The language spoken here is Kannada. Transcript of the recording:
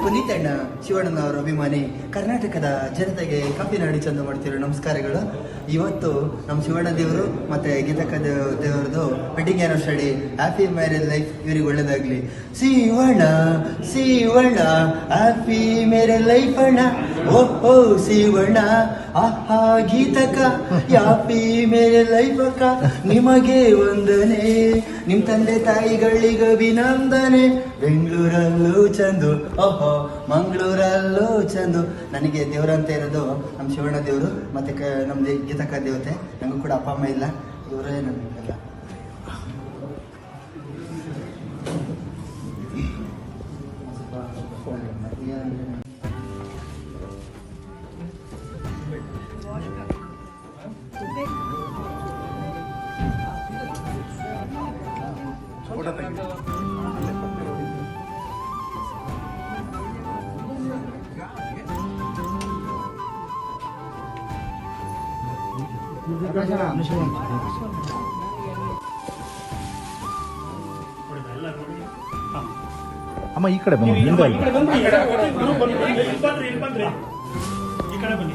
ಪುನೀತಣ್ಣ ಶಿವಣ್ಣನವರ ಅಭಿಮಾನಿ, ಕರ್ನಾಟಕದ ಜನತೆಗೆ ಕಬ್ಬಿನಾಡಿ ಚಂದ ಮಾಡ್ತಿರೋ ನಮಸ್ಕಾರಗಳು. ಇವತ್ತು ನಮ್ಮ ಶಿವಣ್ಣ ದೇವರು ಮತ್ತೆ ಗೀತಕ್ಕ ದೇವರದು wedding anniversary. Happy marriage life, ಇವ್ರಿಗೆ ಒಳ್ಳೇದಾಗ್ಲಿ. Shivanna Shivanna happy marriage life ಅಣ್ಣ. ಓಹೋ ಶಿವಣ್ಣ, ಆಹಾ ಗೀತಕ್ಕ ಹ್ಯಾಪಿ ಮ್ಯಾರೇಜ್ ಲೈಫ್ ಅಕ್ಕ. ನಿಮಗೆ ವಂದನೆ, ನಿಮ್ ತಂದೆ ತಾಯಿಗಳಿಗೆ ಅಭಿನಂದನೆ. ಬೆಂಗಳೂರಲ್ಲೂ ಚಂದು, ಓಹೋ ಮಂಗಳೂರಲ್ಲೂ ಚಂದು. ನನಗೆ ದೇವರಂತ ಇರೋದು ನಮ್ಮ ಶಿವಣ್ಣ ದೇವರು ಮತ್ತೆ ನಮ್ದು ಗೀತಕ್ಕ ದೇವತೆ. ನನಗೂ ಕೂಡ ಅಪ್ಪ ಅಮ್ಮ ಇಲ್ಲ, ಇವರೇ ನಮಗೆಲ್ಲ. ಅಮ್ಮ ಈ ಕಡೆ ಬನ್ನಿ, ಈ ಕಡೆ ಬನ್ನಿ.